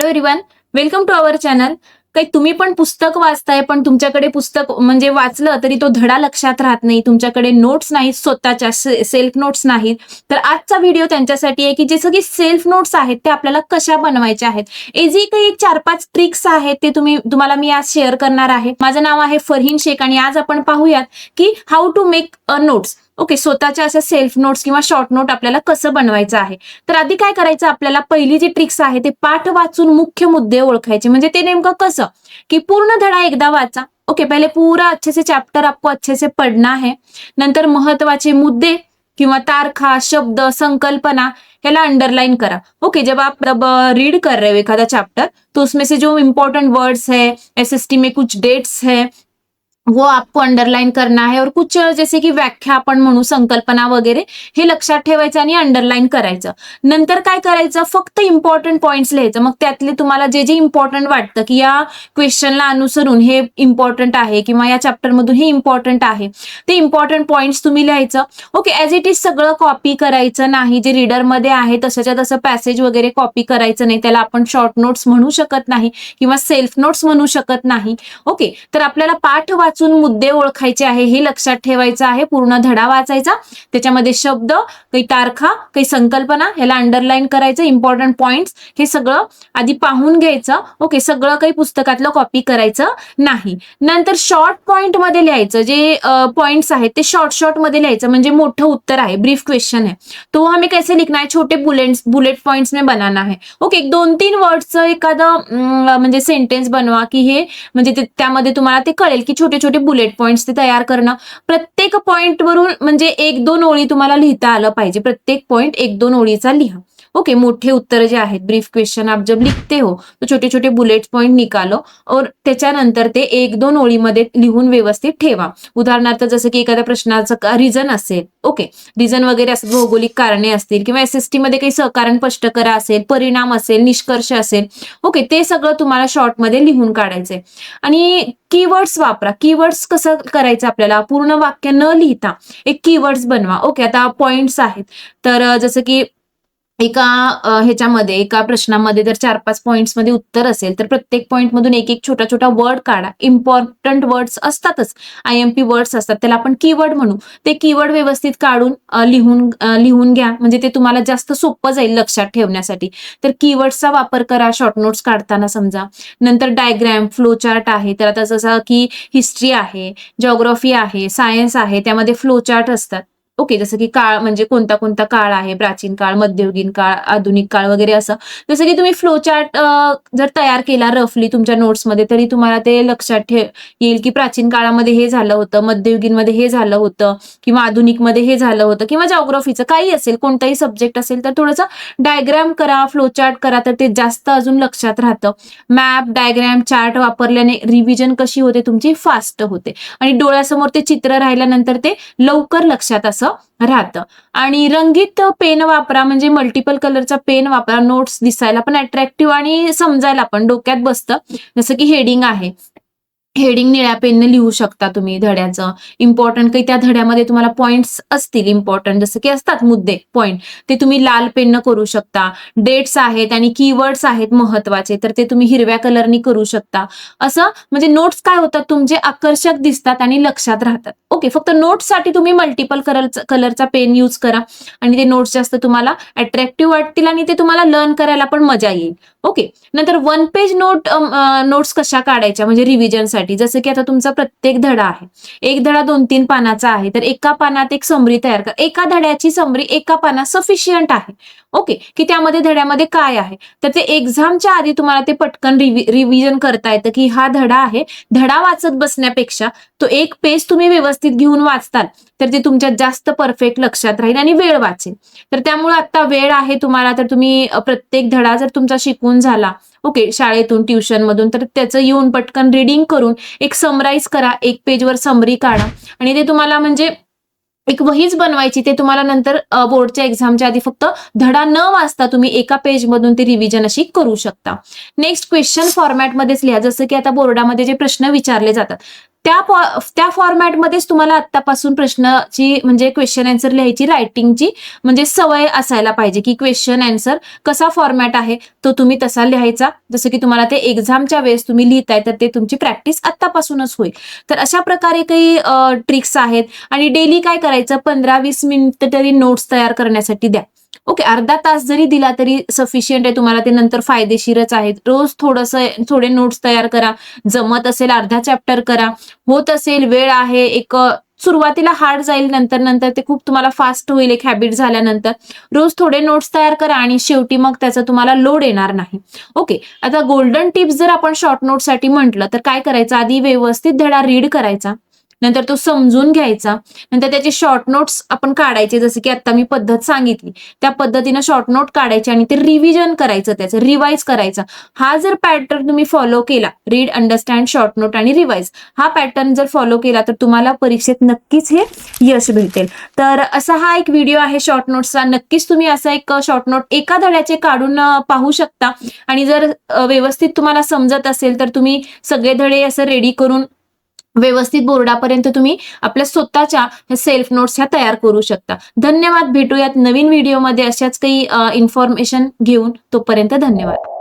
Hello everyone, welcome to our channel. काही तुम्ही पण पुस्तक वाचताय पण तुमच्याकडे पुस्तक म्हणजे वाचलं तरी तो धडा लक्षात राहत नाही, तुमच्याकडे नोट्स नाहीत, स्वतःच्या सेल्फ नोट्स नाहीत, तर आजचा व्हिडिओ त्यांच्यासाठी आहे की जे सगळे सेल्फ नोट्स आहेत ते आपल्याला कशा बनवायच्या आहेत. इझी काही 4-5 ट्रिक्स आहेत ते तुम्हाला मी आज शेअर करणार आहे. माझं नाव आहे फरहीन शेख आणि आज आपण पाहूयात की how to make notes. Okay, स्वतःच्या अशा सेल्फ नोट्स किंवा शॉर्ट नोट आपल्याला कसं बनवायचं आहे. तर आधी काय करायचं, आपल्याला पहिली जी ट्रिक्स आहे ते पाठ वाचून मुख्य मुद्दे ओळखायचे. म्हणजे ते नेमकं कसं की पूर्ण धडा एकदा वाचा. ओके, पहले पूरा अच्छे से चैप्टर आपको अच्छे से पढ़ना है. नंतर महत्वाचे मुद्दे किंवा तारखा, शब्द, संकल्पना याला अंडरलाइन करा. ओके, जब आप रीड कर रहे हो एखादा चैप्टर तो उसमें से जो इंपॉर्टेंट वर्ड्स है, एसएसटी में कुछ डेट्स है वो आपको अंडरलाइन करना है और कुछ जैसे की व्याख्या आपण म्हणू, संकल्पना वगैरे हे लक्षात ठेवायचं आणि अंडरलाइन करायचं. नंतर काय करायचं, फक्त इम्पॉर्टंट पॉइंट्स लिहायचं. मग त्यातले तुम्हाला जे जे इम्पॉर्टंट वाटतं की या क्वेश्चनला अनुसरून हे इम्पॉर्टंट आहे किंवा या चॅप्टर मधून हे इम्पॉर्टंट आहे, ते इम्पॉर्टंट पॉइंट्स तुम्ही लिहायचं. ओके, ऍज इट इज सगळं कॉपी करायचं नाही. जे रीडरमध्ये आहे तशाच्या तसं पॅसेज वगैरे कॉपी करायचं नाही. त्याला आपण शॉर्ट नोट्स म्हणू शकत नाही किंवा सेल्फ नोट्स म्हणू शकत नाही. ओके, तर आपल्याला पाठ वाचून मुद्दे ओळखायचे आहे, हे लक्षात ठेवायचं आहे. पूर्ण धडा वाचायचा, त्याच्यामध्ये शब्द, काही तारखा, काही संकल्पना याला अंडरलाइन करायचं. इम्पॉर्टंट पॉइंट्स हे सगळं आधी पाहून घ्यायचं. ओके, सगळं काही पुस्तकातलं कॉपी करायचं नाही. नंतर शॉर्ट पॉइंट मध्ये लिहायचं. जे पॉइंट्स आहेत ते शॉर्ट मध्ये लिहायचं. म्हणजे मोठं उत्तर आहे, ब्रीफ क्वेश्चन है तो हमें कैसे लिखना है, छोटे बुलेट पॉइंट्स में बनाना है. ओके, 2-3 वर्ड्सचं एखादं म्हणजे सेंटेन्स बनवा की हे म्हणजे त्यामध्ये तुम्हाला ते कळेल की छोटे छोटे बुलेट पॉइंट्स ते तयार करणं. प्रत्येक पॉइंट वरून म्हणजे 1-2 ओळी तुम्हाला लिहिता आलं पाहिजे. प्रत्येक पॉइंट 1-2 ओळीचा लिहा. ओके, मोठे उत्तर जे आहेत, ब्रीफ क्वेश्चन आप जब लिखते हो तो छोटे छोटे बुलेट पॉइंट निकालो और त्याच्यानंतर ते 1-2 ओळीमध्ये लिहून व्यवस्थित ठेवा. उदाहरणार्थ जसं की एखाद्या प्रश्नाचं रिझन असेल, ओके, रिझन वगैरे असं भौगोलिक कारणे असतील किंवा एसएसटी मध्ये काही सहकारण स्पष्ट करा असेल, परिणाम असेल, निष्कर्ष असेल. ओके, ते सगळं तुम्हाला शॉर्ट मध्ये लिहून काढायचंय. आणि कीवर्ड्स वापरा. कीवर्ड्स कसं करायचं, आपल्याला पूर्ण वाक्य न लिहिता एक कीवर्ड्स बनवा. ओके, आता पॉइंट्स आहेत तर जसं की एका प्रश्नामध्ये जर 4-5 पॉइंट्स मध्ये उत्तर असेल तर प्रत्येक पॉइंट मधून एक छोटा वर्ड काढा. इम्पॉर्टंट वर्ड्स असतातच, आयएमपी वर्ड्स असतात, त्याला आपण कीवर्ड म्हणू. ते कीवर्ड व्यवस्थित काढून लिहून घ्या. म्हणजे ते तुम्हाला जास्त सोपं जाईल लक्षात ठेवण्यासाठी. तर कीवर्ड्सचा वापर करा शॉर्ट नोट्स काढताना समजा. नंतर डायग्राम, फ्लो चार्ट आहे, तर आता जसं की हिस्ट्री आहे, जिओग्राफी आहे, सायन्स आहे, त्यामध्ये फ्लो चार्ट असतात. ओके, जसं की काळ म्हणजे कोणता कोणता काळ आहे, प्राचीन काळ, मध्ययुगीन काळ, आधुनिक काळ वगैरे असं. जसं की तुम्ही फ्लो चार्ट जर तयार केला रफली तुमच्या नोट्समध्ये तरी तुम्हाला ते लक्षात येईल की प्राचीन काळामध्ये हे झालं होतं, मध्ययुगीनमध्ये हे झालं होतं किंवा आधुनिक मध्ये हे झालं होतं किंवा जिओग्राफीचं काही असेल, कोणताही सब्जेक्ट असेल तर थोडंसं डायग्राम करा, फ्लो चार्ट करा, तर ते जास्त अजून लक्षात राहतं. मॅप, डायग्राम, चार्ट वापरल्याने रिव्हिजन कशी होते तुमची, फास्ट होते आणि डोळ्यासमोर ते चित्र राहिल्यानंतर ते लवकर लक्षात असं राहतं. आणि रंगीत पेन वापरा, म्हणजे मल्टिपल कलरचा पेन वापरा. नोट्स दिसायला पण अट्रॅक्टिव्ह आणि समजायला पण डोक्यात बसतं. जसं की हेडिंग आहे, हेडिंग निळ्या पेनने लिहू शकता तुम्ही धड्याचं. इम्पॉर्टंट काही त्या धड्यामध्ये तुम्हाला पॉइंट्स असतील इम्पॉर्टंट, जसं की असतात मुद्दे पॉइंट, ते तुम्ही लाल पेननं करू शकता. डेट्स आहेत आणि कीवर्ड्स आहेत महत्वाचे, तर ते तुम्ही हिरव्या कलरनी करू शकता. असं म्हणजे नोट्स काय होतात तुमचे आकर्षक दिसतात आणि लक्षात राहतात. ओके, फक्त नोट्ससाठी तुम्ही मल्टिपल कलरचा पेन यूज करा आणि ते नोट्स जास्त तुम्हाला अट्रॅक्टिव्ह वाटतील आणि ते तुम्हाला लर्न करायला पण मजा येईल. ओके, नंतर 1 पेज नोट्स कशा काढायच्या म्हणजे रिव्हिजनसाठी. जसं की आता तुमचा प्रत्येक धडा आहे, एक धडा 2-3 पानाचा आहे, तर एका पानात एक समरी तयार करा. एका धड्याची समरी एका पानात सफिशियंट आहे. ओके, की त्यामध्ये धड्यामध्ये काय आहे, तर ते एक्झामच्या आधी तुम्हाला ते पटकन रिव्हिजन करता येतं की हा धडा आहे. धडा वाचत बसण्यापेक्षा तो एक पेज तुम्ही व्यवस्थित घेऊन वाचताल तर ते तुमच्या जास्त परफेक्ट लक्षात राहील आणि वेळ वाचेल. तर त्यामुळे आता वेळ आहे तुम्हाला, तर तुम्ही प्रत्येक धडा जर तुमचा शिकून झाला, ओके, शाळेतून, ट्युशन मधून, तर त्याचं येऊन पटकन रिडिंग करून एक समराईज करा, एक पेजवर समरी काढा आणि ते तुम्हाला म्हणजे एक वहीच बनवायची. ते तुम्हाला नंतर बोर्डच्या एक्झामच्या आधी फक्त धडा न वाचता तुम्ही एका पेज मधून ते रिव्हिजन अशी करू शकता. नेक्स्ट क्वेश्चन फॉर्मॅटमध्येच लिहा. जसं की आता बोर्डामध्ये जे प्रश्न विचारले जातात त्या फॉर्मॅटमध्येच तुम्हाला आत्तापासून प्रश्नाची म्हणजे क्वेश्चन आन्सर लिहायची, रायटिंगची म्हणजे सवय असायला पाहिजे, की क्वेश्चन आन्सर कसा फॉर्मॅट आहे तो तुम्ही तसा लिहायचा, जसं की तुम्हाला ते एक्झामच्या वेळेस तुम्ही लिहिताय तर ते तुमची प्रॅक्टिस आत्तापासूनच होईल. तर अशा प्रकारे काही ट्रिक्स आहेत. आणि डेली काय करायचं, 15-20 मिनिटं तरी नोट्स तयार करण्यासाठी द्या. ओके, अर्धा तास जरी दिला तरी सफिशियंट आहे, तुम्हाला ते नंतर फायदेशीरच आहेत. रोज थोडे नोट्स तयार करा. जमत असेल अर्धा चॅप्टर करा, होत असेल वेळ आहे सुरुवातीला हार्ड जाईल, नंतर नंतर ते खूप तुम्हाला फास्ट होईल एक हॅबिट झाल्यानंतर. रोज थोडे नोट्स तयार करा आणि शेवटी मग त्याचा तुम्हाला लोड येणार नाही. ओके, आता गोल्डन टिप्स जर आपण शॉर्ट नोटसाठी म्हटलं तर काय करायचं, आधी व्यवस्थित धडा रीड करायचा, नंतर तो समजून घ्यायचा, नंतर त्याचे शॉर्ट नोट्स आपण काढायचे, जसं की आता मी पद्धत सांगितली त्या पद्धतीनं शॉर्ट नोट काढायचे आणि ते रिव्हिजन करायचं, त्याचं रिवाइज करायचं. हा जर पॅटर्न तुम्ही फॉलो केला, रीड, अंडरस्टँड, शॉर्ट नोट आणि रिवाइज, हा पॅटर्न जर फॉलो केला तर तुम्हाला परीक्षेत नक्कीच हे यश भेटेल. तर असा हा एक व्हिडिओ आहे शॉर्ट नोट्सचा. नक्कीच तुम्ही असा एक शॉर्ट नोट एका धड्याचे काढून पाहू शकता. आणि जर व्यवस्थित तुम्हाला समजत असेल तर तुम्ही सगळे धडे असं रेडी करून व्यवस्थित बोर्डापर्यंत तुम्ही आपल्या स्वतःच्या सेल्फ नोट्स ह्या तयार करू शकता. धन्यवाद. भेटूयात नवीन व्हिडिओमध्ये अशाच काही इन्फॉर्मेशन घेऊन. तोपर्यंत धन्यवाद.